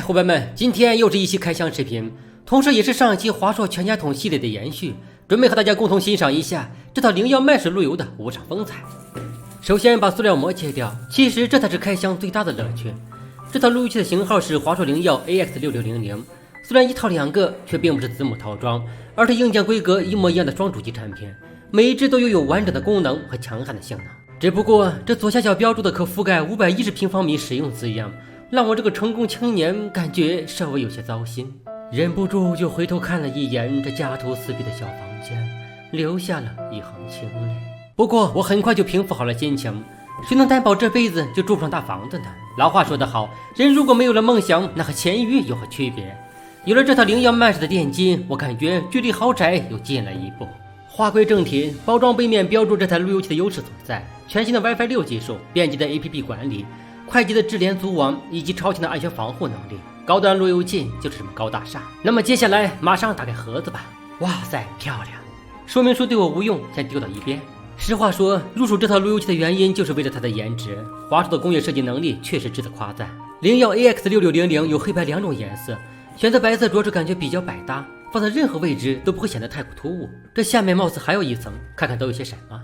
伙伴们，今天又是一期开箱视频，同时也是上一期华硕全家桶系列的延续，准备和大家共同欣赏一下这套灵耀麦式路由的无上风采。首先把塑料膜切掉，其实这才是开箱最大的乐趣。这套路由器的型号是华硕灵耀 AX6600，虽然一套两个，却并不是子母套装，而是硬件规格一模一样的双主机产品，每一只都拥有完整的功能和强悍的性能。只不过这左下角标注的可覆盖510平方米使用字样，让我这个成功青年感觉稍微有些糟心，忍不住就回头看了一眼这家徒四壁的小房间，流下了一行清泪。不过我很快就平复好了心情，谁能担保这辈子就住不上大房子呢？老话说得好，人如果没有了梦想，那和咸鱼有何区别？有了这套灵耀麦式的电机，我感觉距离豪宅又近了一步。话归正题，包装背面标注这台路由器的优势所在：全新的 WiFi 6技术、便捷的 APP 管理、快捷的智联组网以及超强的安全防护能力。高端路由器就是这么高大上。那么接下来马上打开盒子吧。哇塞，漂亮！说明书对我无用，先丢到一边。实话说，入手这套路由器的原因就是为了它的颜值。华硕的工业设计能力确实值得夸赞。灵耀 AX6600有黑白两种颜色，选择白色主要是感觉比较百搭，放在任何位置都不会显得太过突兀。这下面貌似还有一层，看看都有些什么。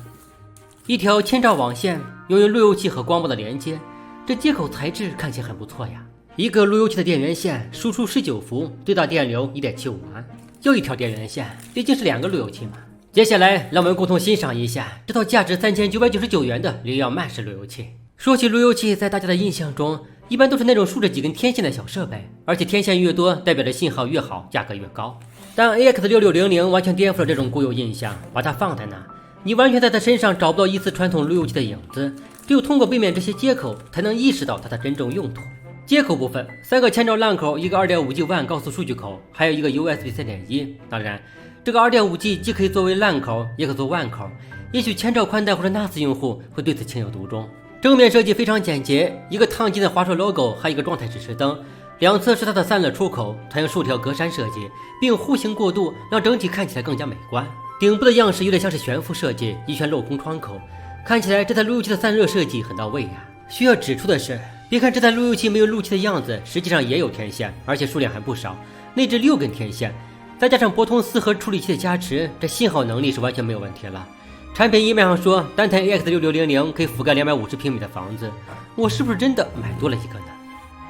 一条千兆网线，拥有路由器和光波的连接，这接口材质看起来很不错呀。一个路由器的电源线，输出19伏，最大电流 1.75 安。又一条电源线，毕竟是两个路由器嘛。接下来让我们共同欣赏一下这套价值3999元的灵耀麦式路由器。说起路由器，在大家的印象中一般都是那种竖着几根天线的小设备，而且天线越多代表着信号越好，价格越高。但 AX6600完全颠覆了这种固有印象，把它放在那，你完全在它身上找不到一丝传统路由器的影子，只有通过背面这些接口才能意识到它的真正用途。接口部分，3个千兆 LAN 口，一个 2.5G WAN 高速数据口，还有一个 USB 3.1。当然这个 2.5G 既可以作为 LAN 口，也可做 WAN 口，也许千兆宽带或者 NAS 用户会对此情有独钟。正面设计非常简洁，一个烫金的华硕 logo， 还有一个状态指示灯，两侧是它的散热出口，采用竖条格栅设计，并弧形过渡，让整体看起来更加美观。顶部的样式有点像是悬浮设计，一圈镂空窗口，看起来这台路由器的散热设计很到位呀。需要指出的是，别看这台路由器没有路由器的样子，实际上也有天线，而且数量还不少，内置6根天线，再加上博通4核处理器的加持，这信号能力是完全没有问题了。产品页面上说，单台 AX6600可以覆盖250平米的房子，我是不是真的买多了一个呢？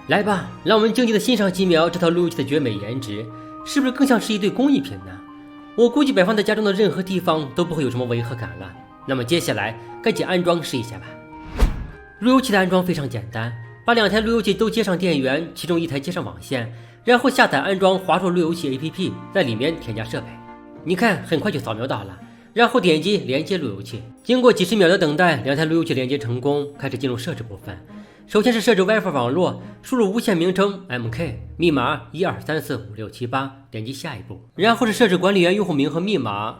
来吧，让我们静静的欣赏几秒这套路由器的绝美颜值，是不是更像是一对工艺品呢？我估计摆放在家中的任何地方都不会有什么违和感了。那么接下来赶紧安装试一下吧。路由器的安装非常简单，把2台路由器都接上电源，其中一台接上网线，然后下载安装华硕路由器 APP， 在里面添加设备。你看，很快就扫描到了，然后点击连接路由器。经过几十秒的等待，2台路由器连接成功，开始进入设置部分。首先是设置 WiFi 网络，输入无线名称 MK， 密码12345678，点击下一步。然后是设置管理员用户名和密码，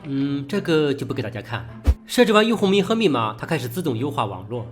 这个就不给大家看了。设置完用户名和密码，它开始自动优化网络。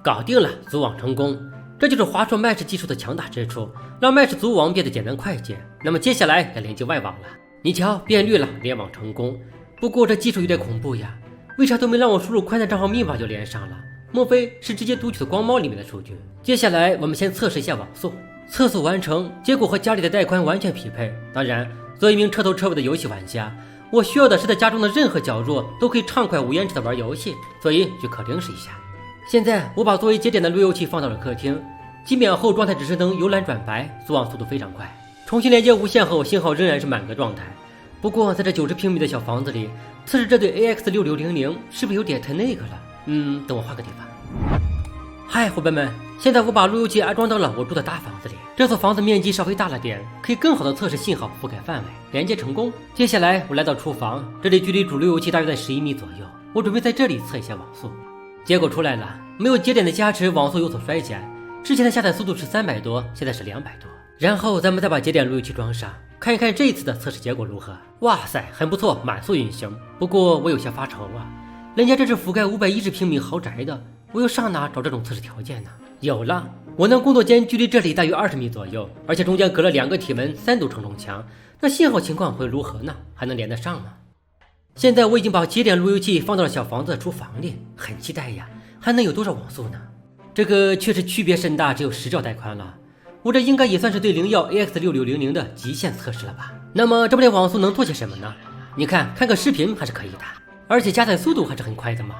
搞定了，组网成功。这就是华硕麦式技术的强大之处，让麦式组网变得简单快捷。那么接下来该连接外网了。你瞧，变绿了，联网成功。不过这技术有点恐怖呀，为啥都没让我输入宽带账号密码就连上了？莫非是直接读取的光猫里面的数据？接下来我们先测试一下网速。测速完成，结果和家里的带宽完全匹配。当然，作为一名彻头彻尾的游戏玩家，我需要的是在家中的任何角落都可以畅快无延迟的玩游戏，所以去客厅试一下。现在我把作为节点的路由器放到了客厅，几秒后状态指示灯由蓝转白，组网速度非常快。重新连接无线后，信号仍然是满格状态。不过在这90平米的小房子里，测试这对 AX6600是不是有点太那个了？等我换个地方。嗨，伙伴们，现在我把路由器安装到了我住的大房子里。这所房子面积稍微大了点，可以更好的测试信号覆盖范围。连接成功。接下来我来到厨房，这里距离主路由器大约在11米左右，我准备在这里测一下网速。结果出来了，没有节点的加持，网速有所衰减。之前的下载速度是300多，现在是200多。然后咱们再把节点路由器装上，看一看这一次的测试结果如何。哇塞，很不错，满速运行。不过我有些发愁啊，人家这是覆盖510平米豪宅的，我又上哪找这种测试条件呢？有了，我那工作间距离这里大约20米左右，而且中间隔了2个体门，3堵承重墙，那信号情况会如何呢？还能连得上吗？现在我已经把节点路由器放到了小房子的厨房里，很期待呀，还能有多少网速呢？这个确实区别甚大，只有10兆带宽了。我这应该也算是对灵耀 AX6600的极限测试了吧？那么这部电网速能做些什么呢？你看个视频还是可以的，而且加载速度还是很快的嘛。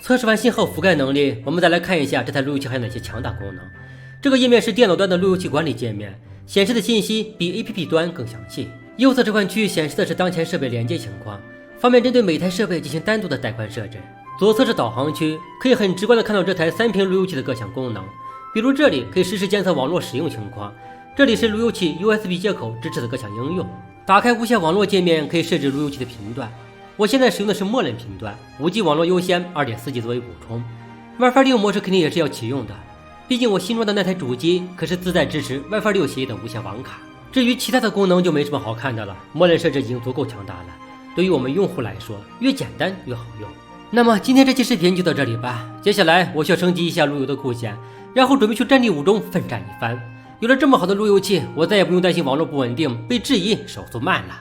测试完信号覆盖能力，我们再来看一下这台路由器还有哪些强大功能。这个页面是电脑端的路由器管理界面，显示的信息比 APP 端更详细。右侧这块区域显示的是当前设备连接情况，方便针对每台设备进行单独的带宽设置。左侧是导航区，可以很直观的看到这台3屏路由器的各项功能，比如这里可以实时监测网络使用情况，这里是路由器 USB 接口支持的各项应用。打开无线网络界面，可以设置路由器的频段。我现在使用的是默认频段，5G 网络优先 2.4G 作为补充。WiFi 6模式肯定也是要启用的，毕竟我新装的那台主机可是自带支持 WiFi 6协议的无线网卡。至于其他的功能就没什么好看的了，默认设置已经足够强大了，对于我们用户来说，越简单越好用。那么今天这期视频就到这里吧，接下来我需要升级一下路由的酷线，然后准备去战地5中奋战一番。有了这么好的路由器，我再也不用担心网络不稳定被质疑手速慢了。